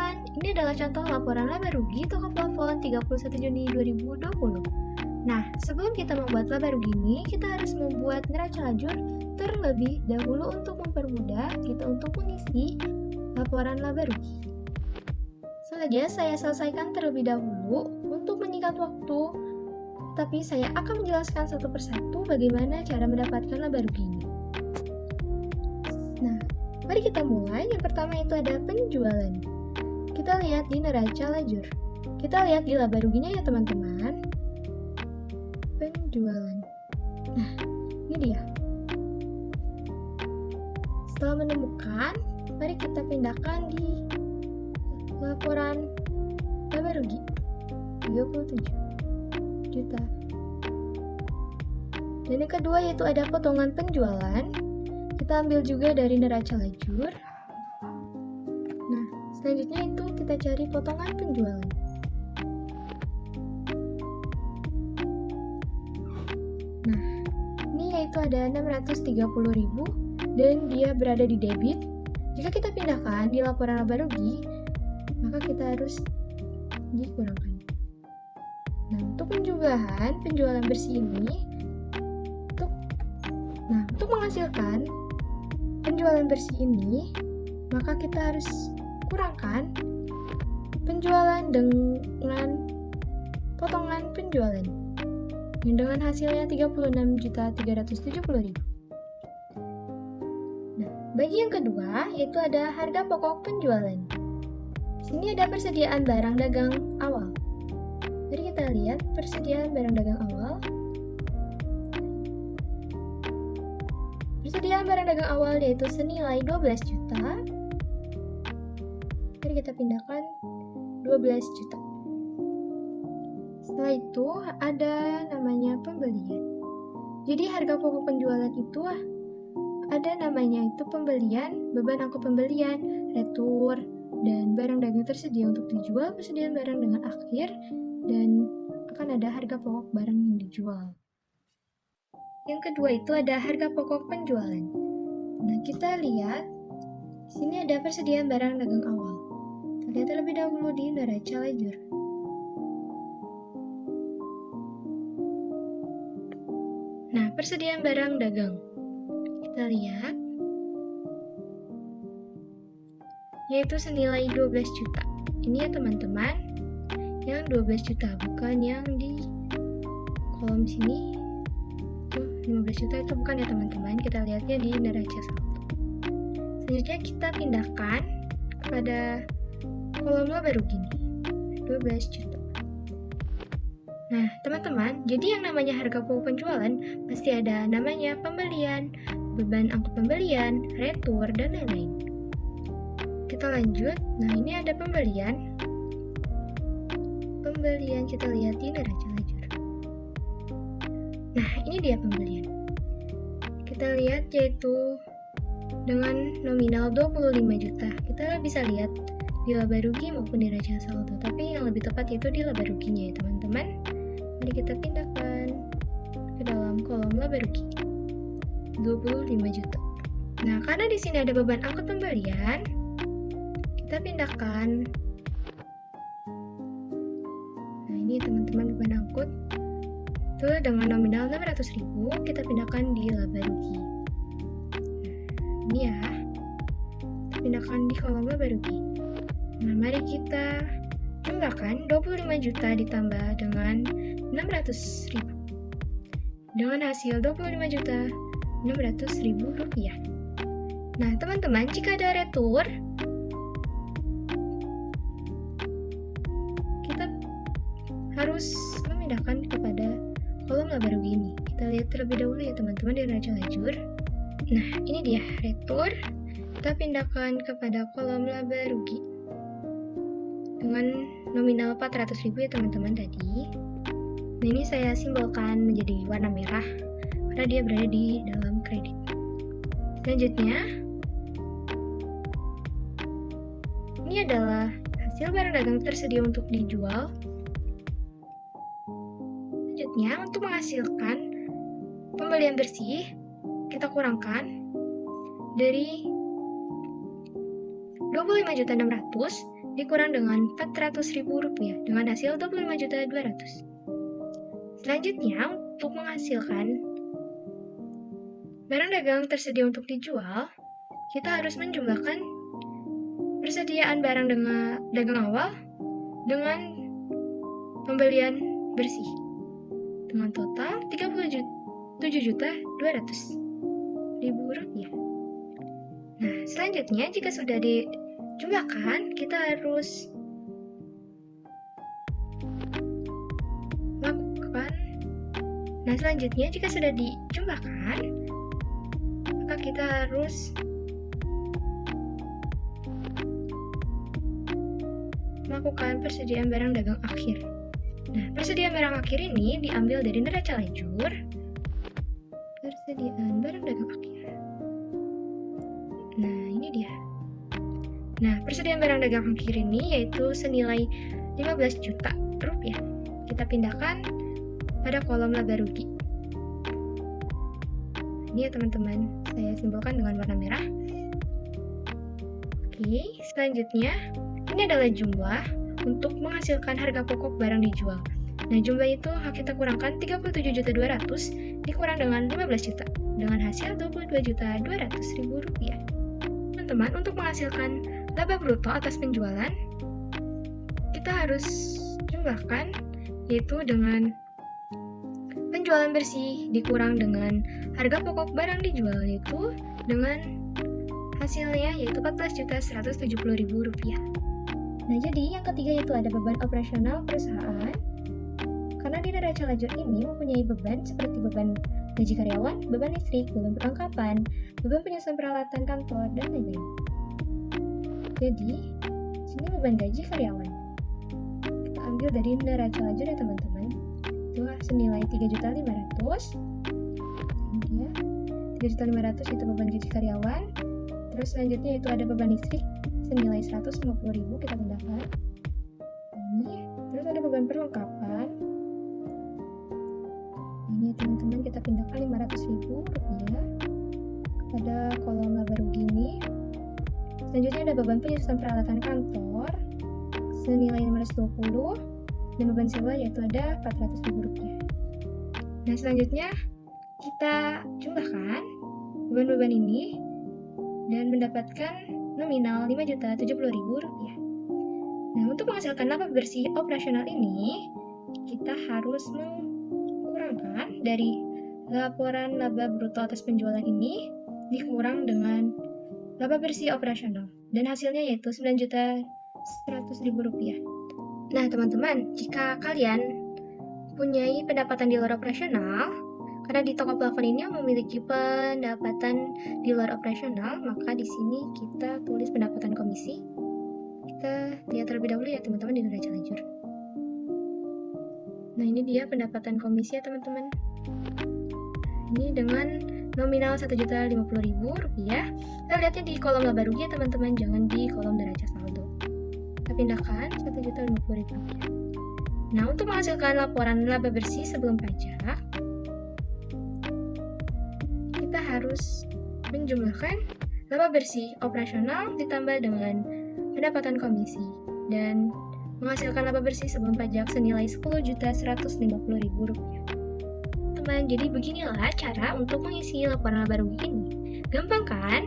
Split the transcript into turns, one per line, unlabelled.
teman-teman, ini adalah contoh laporan laba rugi toko plafon 31 Juni 2020. Nah, sebelum kita membuat laba rugi ini, kita harus membuat neraca lajur terlebih dahulu untuk mempermudah kita untuk mengisi laporan laba rugi. Sengaja saya selesaikan terlebih dahulu untuk menyingkat waktu, tapi saya akan menjelaskan satu persatu bagaimana cara mendapatkan laba rugi ini. Nah, mari kita mulai. Yang pertama itu ada penjualan. Kita lihat di neraca lajur. Kita lihat di laba ruginya ya teman-teman. Penjualan. Nah, ini dia. Setelah menemukan, mari kita pindahkan di laporan laba rugi 37 juta. Dan yang kedua yaitu ada potongan penjualan. Kita ambil juga dari neraca lajur. Nah, selanjutnya itu kita cari potongan penjualan. Nah, ini yaitu ada 630.000 dan dia berada di debit. Jika kita pindahkan di laporan laba rugi, maka kita harus dikurangkan. Nah, untuk penjualan bersih ini, untuk menghasilkan penjualan bersih ini, maka kita harus kurangkan penjualan dengan potongan penjualan yang dengan hasilnya 36.370.000. Nah, bagi yang kedua yaitu ada harga pokok penjualan. Di sini ada persediaan barang dagang awal. Jadi kita lihat persediaan barang dagang awal. Persediaan barang dagang awal yaitu senilai 12 juta. Mari kita pindahkan 12 juta. Setelah itu ada namanya pembelian. Jadi harga pokok penjualan itu ada namanya itu pembelian, beban angkut pembelian, retur, dan barang dagang tersedia untuk dijual, persediaan barang dengan akhir, dan akan ada harga pokok barang yang dijual. Yang kedua itu ada harga pokok penjualan. Nah, kita lihat di sini ada persediaan barang dagang awal. Kita lihat terlebih dahulu di neraca lajur. Nah, persediaan barang dagang. Kita lihat yaitu senilai 12 juta. Ini ya teman-teman, yang 12 juta, bukan yang di kolom sini. 15 juta itu bukan ya teman-teman, kita lihatnya di neraca saldo. Selanjutnya kita pindahkan kepada kolom laba rugi nih, 12 juta. Nah teman-teman, jadi yang namanya harga pokok penjualan pasti ada namanya pembelian, beban angkut pembelian, retur, dan lain-lain. Kita lanjut. Nah, ini ada pembelian. Pembelian kita lihat di neraca lajur. Nah, ini dia pembelian. Kita lihat yaitu dengan nominal 25 juta. Kita bisa lihat di laba rugi maupun di neraca saldo. Tapi yang lebih tepat yaitu di laba ruginya ya teman-teman. Mari kita pindahkan ke dalam kolom laba rugi. 25 juta. Nah, karena di sini ada beban angkut pembelian, kita pindahkan. Nah, ini teman-teman beban angkut itu dengan nominal 600.000 kita pindahkan di laba rugi. Nah, ini ya. Kita pindahkan di kolom laba rugi. Nah, mari kita jumlahkan 25 juta ditambah dengan 600.000. Dengan hasil 25.600.000 rupiah. Nah, teman-teman, jika ada retur, kita harus memindahkan kepada kolom laba rugi ini. Kita lihat terlebih dahulu ya teman-teman di neraca lajur. Nah, ini dia retur. Kita pindahkan kepada kolom laba rugi dengan nominal 400.000 ya teman-teman tadi. Nah, ini saya simbolkan menjadi warna merah karena dia berada di dalam kredit. Selanjutnya, ini adalah hasil barang dagang tersedia untuk dijual. Selanjutnya, untuk menghasilkan pembelian bersih, kita kurangkan dari 25.600.000 dikurang dengan Rp400.000 dengan hasil Rp25.200.000. Selanjutnya, untuk menghasilkan barang dagang tersedia untuk dijual, kita harus menjumlahkan persediaan barang dagang awal dengan pembelian bersih dengan total Rp37.200.000. Nah, selanjutnya jika sudah dijumlahkan, kita harus lakukan. Nah, selanjutnya jika sudah dijumlahkan, maka kita harus melakukan persediaan barang dagang akhir. Nah, persediaan barang akhir ini diambil dari neraca lajur. Persediaan barang dagang akhir. Nah, ini dia. Nah, persediaan barang dagang akhir ini yaitu senilai Rp15 juta. Kita pindahkan pada kolom laba rugi. Ini ya teman-teman, saya simbolkan dengan warna merah. Oke, selanjutnya ini adalah jumlah untuk menghasilkan harga pokok barang dijual. Nah, jumlah itu kita kurangkan Rp37.200.000 dikurang dengan Rp15 juta dengan hasil Rp22.200.000. Teman-teman, untuk menghasilkan laba bruto atas penjualan, kita harus jumlahkan yaitu dengan penjualan bersih dikurang dengan harga pokok barang dijual, yaitu dengan hasilnya yaitu Rp14.170.000. Nah, jadi yang ketiga yaitu ada beban operasional perusahaan. Karena di neraca lajur ini mempunyai beban seperti beban gaji karyawan, beban listrik, beban perlengkapan, beban penyusun peralatan kantor, dan lain-lain. Jadi, sini beban gaji karyawan. Kita ambil dari neraca lajur ya teman-teman. Itu senilai Rp3.500.000. Ini ya, Rp3.500.000 itu beban gaji karyawan. Terus selanjutnya itu ada beban listrik senilai Rp150.000, kita pindahkan. Ini, terus ada beban perlengkapan. Ini teman-teman, kita pindahkan Rp500.000 kepada kolom laba rugi ini. Selanjutnya ada beban penyusunan peralatan kantor senilai Rp520 dan beban sewa yaitu ada Rp400.000. Nah, selanjutnya kita jumlahkan beban-beban ini dan mendapatkan nominal Rp5.070.000. Nah, untuk menghasilkan laba bersih operasional ini, kita harus mengkurangkan dari laporan laba bruto atas penjualan ini dikurang dengan laba bersih operasional dan hasilnya yaitu Rp9.100.000. Nah, teman-teman, jika kalian punyai pendapatan di luar operasional, karena di toko plafon ini memiliki pendapatan di luar operasional, maka di sini kita tulis pendapatan komisi. Kita lihat terlebih dahulu ya teman-teman di neraca lajur. Nah, ini dia pendapatan komisi ya teman-teman. Ini dengan nominal Rp1.050.000. Kita lihatnya di kolom laba rugi ya teman-teman, jangan di kolom neraca saldo. Kita pindahkan Rp1.050.000. Nah, untuk menghasilkan laporan laba bersih sebelum pajak, kita harus menjumlahkan laba bersih operasional ditambah dengan pendapatan komisi dan menghasilkan laba bersih sebelum pajak senilai Rp10.150.000. Teman, jadi beginilah cara untuk mengisi laporan laba rugi ini. Gampang kan?